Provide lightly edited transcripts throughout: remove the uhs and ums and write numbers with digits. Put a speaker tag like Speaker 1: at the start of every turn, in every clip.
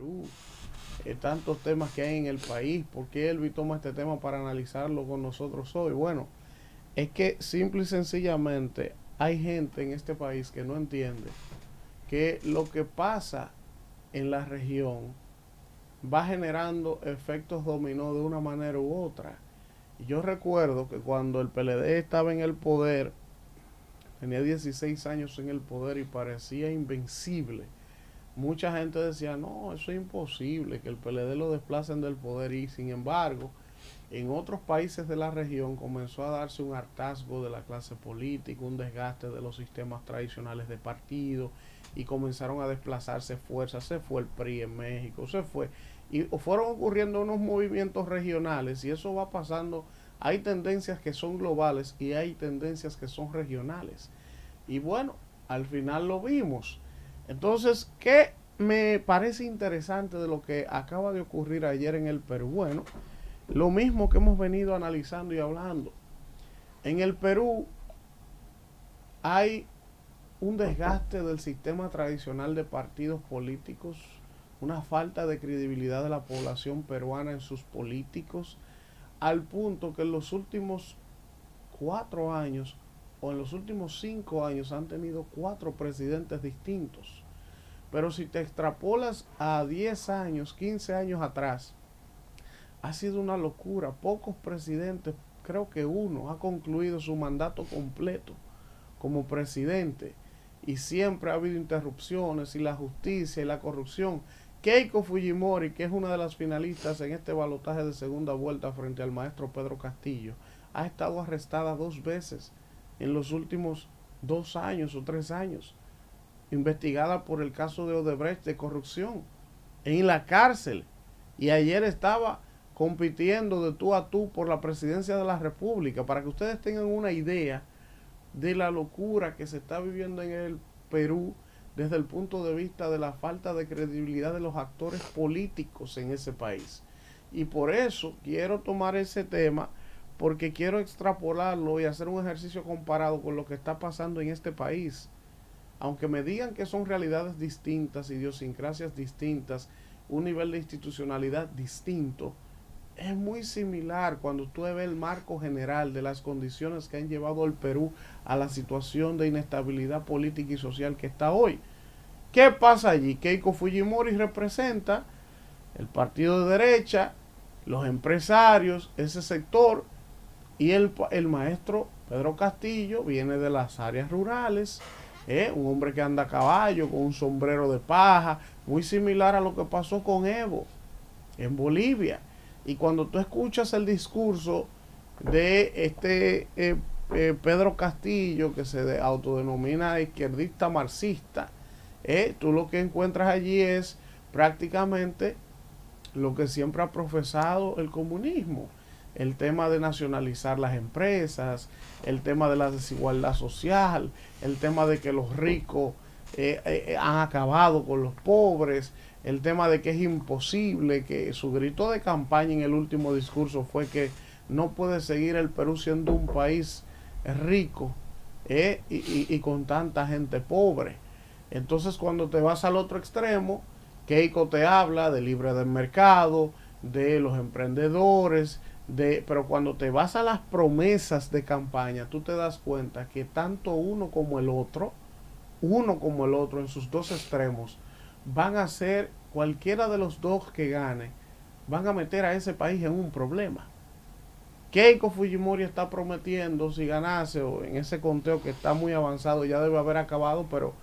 Speaker 1: Perú, tantos temas que hay en el país. ¿Por qué Elvi toma este tema para analizarlo con nosotros hoy? Bueno, es que simple y sencillamente hay gente en este país que no entiende que lo que pasa en la región va generando efectos dominó de una manera u otra. Y yo recuerdo que cuando el PLD estaba en el poder, tenía 16 años en el poder y parecía invencible. Mucha gente decía, no, eso es imposible, que el PLD lo desplacen del poder, y sin embargo, en otros países de la región comenzó a darse un hartazgo de la clase política, un desgaste de los sistemas tradicionales de partido, y comenzaron a desplazarse fuerzas. Se fue el PRI en México, se fue, y fueron ocurriendo unos movimientos regionales, y eso va pasando. Hay tendencias que son globales y hay tendencias que son regionales. Y bueno, al final lo vimos. Entonces, ¿qué me parece interesante de lo que acaba de ocurrir ayer en el Perú? Bueno, lo mismo que hemos venido analizando y hablando. En el Perú hay un desgaste del sistema tradicional de partidos políticos, una falta de credibilidad de la población peruana en sus políticos, al punto que en los últimos 4 años o en los últimos 5 años han tenido 4 presidentes distintos. Pero si te extrapolas a 10 años, 15 años atrás, ha sido una locura. Pocos presidentes, creo que uno, ha concluido su mandato completo como presidente. Y siempre ha habido interrupciones, y la justicia y la corrupción. Keiko Fujimori, que es una de las finalistas en este balotaje de segunda vuelta frente al maestro Pedro Castillo, ha estado arrestada 2 veces en los últimos 2 años o 3 años, investigada por el caso de Odebrecht de corrupción, en la cárcel. Y ayer estaba compitiendo de tú a tú por la presidencia de la República, para que ustedes tengan una idea de la locura que se está viviendo en el Perú desde el punto de vista de la falta de credibilidad de los actores políticos en ese país. Y por eso quiero tomar ese tema, porque quiero extrapolarlo y hacer un ejercicio comparado con lo que está pasando en este país. Aunque me digan que son realidades distintas, idiosincrasias distintas, un nivel de institucionalidad distinto, es muy similar cuando tú ves el marco general de las condiciones que han llevado al Perú a la situación de inestabilidad política y social que está hoy. ¿Qué pasa allí? Keiko Fujimori representa el partido de derecha, los empresarios, ese sector, y el maestro Pedro Castillo viene de las áreas rurales, un hombre que anda a caballo con un sombrero de paja, muy similar a lo que pasó con Evo en Bolivia. Y cuando tú escuchas el discurso de Pedro Castillo, que se autodenomina izquierdista marxista, tú lo que encuentras allí es prácticamente lo que siempre ha profesado el comunismo. El tema de nacionalizar las empresas, el tema de la desigualdad social, el tema de que los ricos han acabado con los pobres, el tema de que es imposible, que su grito de campaña en el último discurso fue que no puede seguir el Perú siendo un país rico y con tanta gente pobre. Entonces, cuando te vas al otro extremo, Keiko te habla de libre del mercado, de los emprendedores, pero cuando te vas a las promesas de campaña, tú te das cuenta que tanto uno como el otro en sus dos extremos, van a ser, cualquiera de los dos que gane, van a meter a ese país en un problema. Keiko Fujimori está prometiendo, si ganase, o en ese conteo que está muy avanzado, ya debe haber acabado, pero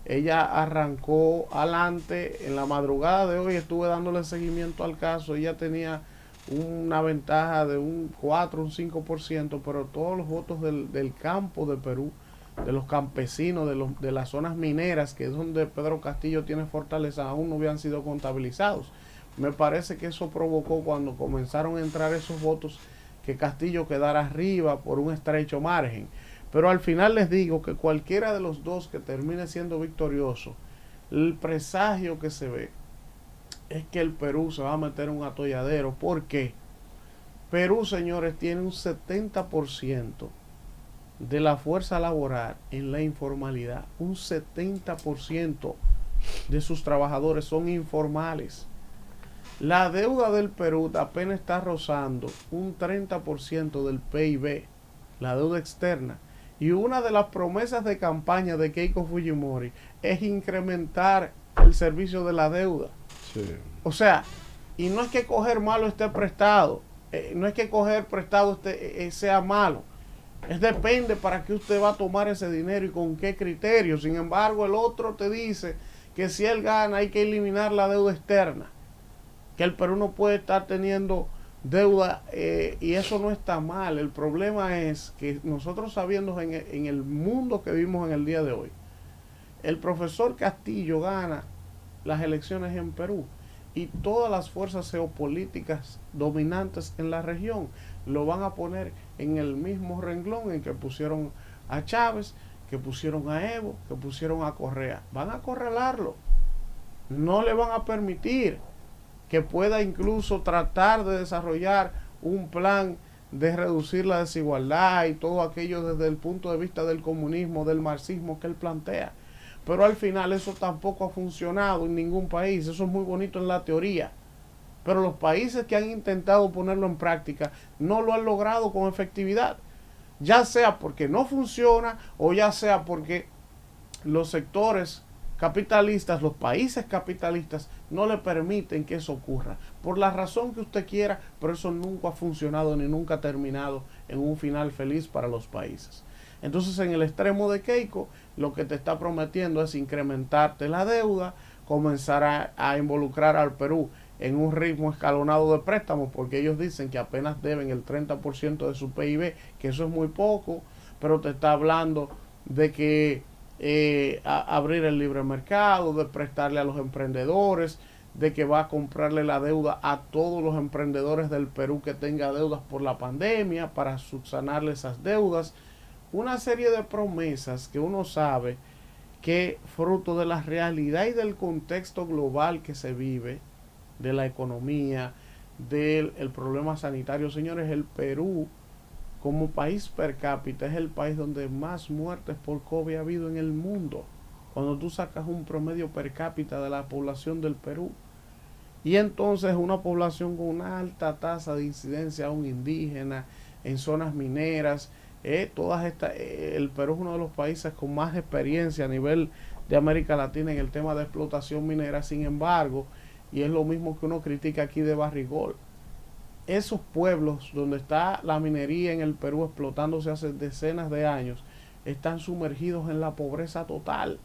Speaker 1: ella arrancó adelante. En la madrugada de hoy estuve dándole seguimiento al caso. Ella tenía una ventaja de un 4, un 5%, pero todos los votos del campo de Perú, de los campesinos, de las zonas mineras, que es donde Pedro Castillo tiene fortaleza, aún no habían sido contabilizados. Me parece que eso provocó, cuando comenzaron a entrar esos votos, que Castillo quedara arriba por un estrecho margen. Pero al final les digo que cualquiera de los dos que termine siendo victorioso, el presagio que se ve es que el Perú se va a meter en un atolladero. ¿Por qué? Perú, señores, tiene un 70% de la fuerza laboral en la informalidad. Un 70%. de sus trabajadores son informales. La deuda del Perú apenas está rozando un 30% del PIB, la deuda externa. Y una de las promesas de campaña de Keiko Fujimori es incrementar el servicio de la deuda. Sí. O sea, y no es que coger malo esté prestado, no es que coger prestado sea malo. Es depende para qué usted va a tomar ese dinero y con qué criterio. Sin embargo, el otro te dice que si él gana hay que eliminar la deuda externa, que el Perú no puede estar teniendo deuda, y eso no está mal. El problema es que nosotros sabiendo en el mundo que vivimos en el día de hoy, el profesor Castillo gana las elecciones en Perú y todas las fuerzas geopolíticas dominantes en la región lo van a poner en el mismo renglón en que pusieron a Chávez, que pusieron a Evo, que pusieron a Correa. Van a acorralarlo, no le van a permitir que pueda incluso tratar de desarrollar un plan de reducir la desigualdad y todo aquello desde el punto de vista del comunismo, del marxismo que él plantea. Pero al final eso tampoco ha funcionado en ningún país. Eso es muy bonito en la teoría, pero los países que han intentado ponerlo en práctica no lo han logrado con efectividad, ya sea porque no funciona o ya sea porque los sectores capitalistas, los países capitalistas no le permiten que eso ocurra, por la razón que usted quiera, pero eso nunca ha funcionado ni nunca ha terminado en un final feliz para los países. Entonces, en el extremo de Keiko, lo que te está prometiendo es incrementarte la deuda, comenzar a involucrar al Perú en un ritmo escalonado de préstamos, porque ellos dicen que apenas deben el 30% de su PIB, que eso es muy poco, pero te está hablando de que abrir el libre mercado, de prestarle a los emprendedores, de que va a comprarle la deuda a todos los emprendedores del Perú que tenga deudas por la pandemia para subsanarle esas deudas. Una serie de promesas que uno sabe que fruto de la realidad y del contexto global que se vive, de la economía, del problema sanitario. Señores, el Perú como país per cápita es el país donde más muertes por COVID ha habido en el mundo, cuando tú sacas un promedio per cápita de la población del Perú. Y entonces una población con una alta tasa de incidencia aún indígena, en zonas mineras, el Perú es uno de los países con más experiencia a nivel de América Latina en el tema de explotación minera. Sin embargo, y es lo mismo que uno critica aquí de Barrigol, esos pueblos donde está la minería en el Perú explotándose hace decenas de años, están sumergidos en la pobreza total,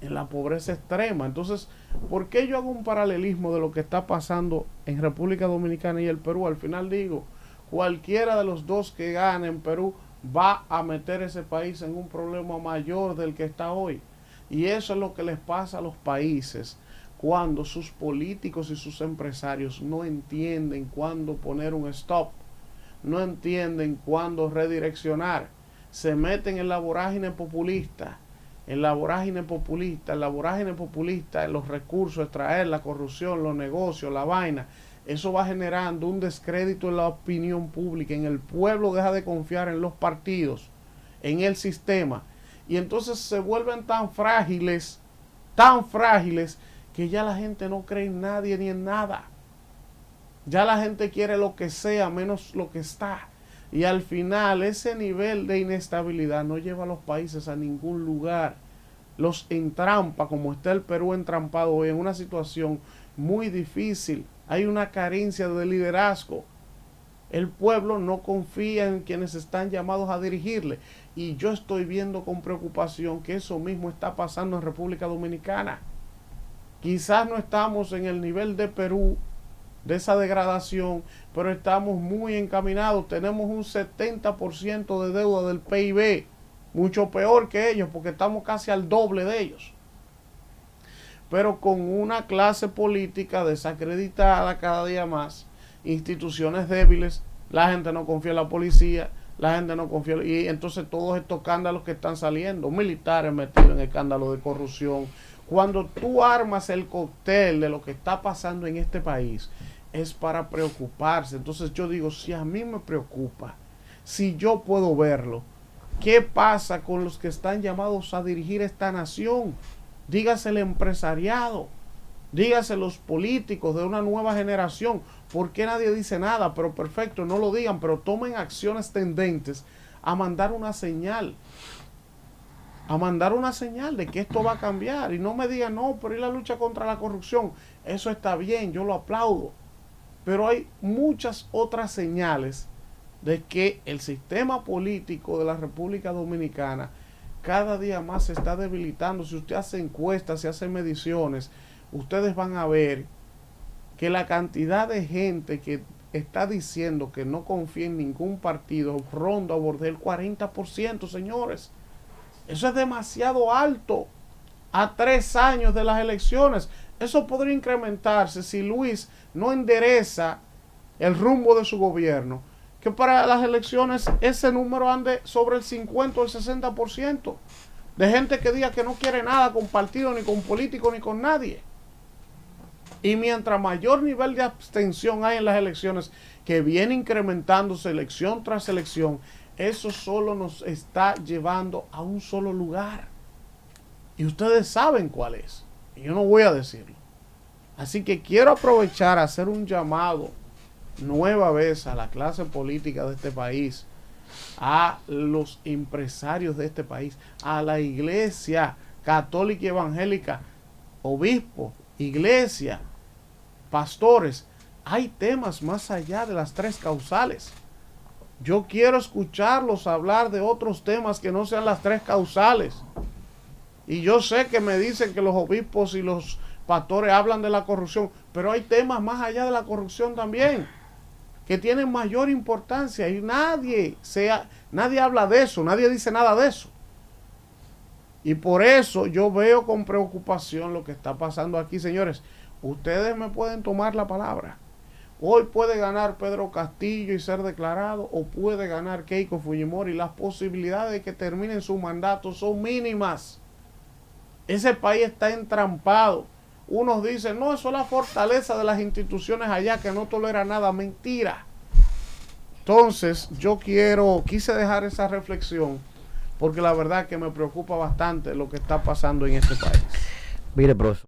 Speaker 1: en la pobreza extrema. Entonces, ¿por qué yo hago un paralelismo de lo que está pasando en República Dominicana y el Perú? Al final digo, cualquiera de los dos que gane en Perú va a meter ese país en un problema mayor del que está hoy. Y eso es lo que les pasa a los países cuando sus políticos y sus empresarios no entienden cuándo poner un stop, no entienden cuándo redireccionar, se meten en la vorágine populista, en los recursos, extraer la corrupción, los negocios, la vaina. Eso va generando un descrédito en la opinión pública, en el pueblo deja de confiar en los partidos, en el sistema, y entonces se vuelven tan frágiles, que ya la gente no cree en nadie ni en nada. Ya la gente quiere lo que sea, menos lo que está. Y al final ese nivel de inestabilidad no lleva a los países a ningún lugar. Los entrampa, como está el Perú entrampado hoy en una situación muy difícil. Hay una carencia de liderazgo. El pueblo no confía en quienes están llamados a dirigirle. Y yo estoy viendo con preocupación que eso mismo está pasando en República Dominicana. Quizás no estamos en el nivel de Perú, de esa degradación, pero estamos muy encaminados. Tenemos un 70% de deuda del PIB, mucho peor que ellos, porque estamos casi al doble de ellos. Pero con una clase política desacreditada cada día más, instituciones débiles, la gente no confía en la policía, la gente no confía, y entonces todos estos escándalos que están saliendo, militares metidos en escándalos de corrupción. Cuando tú armas el cóctel de lo que está pasando en este país, es para preocuparse. Entonces yo digo, si a mí me preocupa, si yo puedo verlo, ¿qué pasa con los que están llamados a dirigir esta nación? dígase el empresariado, dígase los políticos de una nueva generación. ¿Por qué nadie dice nada? Pero perfecto, no lo digan, pero tomen acciones tendentes a mandar una señal. A mandar una señal de que esto va a cambiar. Y no me digan, no, pero ¿y la lucha contra la corrupción? Eso está bien, yo lo aplaudo. Pero hay muchas otras señales de que el sistema político de la República Dominicana cada día más se está debilitando. Si usted hace encuestas, si hace mediciones, ustedes van a ver que la cantidad de gente que está diciendo que no confía en ningún partido ronda a borde del 40%, señores. Eso es demasiado alto a 3 años de las elecciones. Eso podría incrementarse si Luis no endereza el rumbo de su gobierno, que para las elecciones ese número ande sobre el 50 o el 60% de gente que diga que no quiere nada con partido, ni con político, ni con nadie. Y mientras mayor nivel de abstención hay en las elecciones, que viene incrementándose elección tras elección, eso solo nos está llevando a un solo lugar. Y ustedes saben cuál es. Y yo no voy a decirlo. Así que quiero aprovechar a hacer un llamado nueva vez a la clase política de este país, a los empresarios de este país, a la iglesia católica y evangélica, obispos, iglesia, pastores. Hay temas más allá de las 3 causales. Yo quiero escucharlos hablar de otros temas que no sean las 3 causales. Y yo sé que me dicen que los obispos y los pastores hablan de la corrupción, pero hay temas más allá de la corrupción también, que tienen mayor importancia y nadie habla de eso, nadie dice nada de eso. Y por eso yo veo con preocupación lo que está pasando aquí, señores. Ustedes me pueden tomar la palabra. Hoy puede ganar Pedro Castillo y ser declarado, o puede ganar Keiko Fujimori. Las posibilidades de que terminen su mandato son mínimas. Ese país está entrampado. Unos dicen, no, eso es la fortaleza de las instituciones allá, que no tolera nada. Mentira. Entonces, yo quise dejar esa reflexión, porque la verdad que me preocupa bastante lo que está pasando en este país.
Speaker 2: Mire, profesor.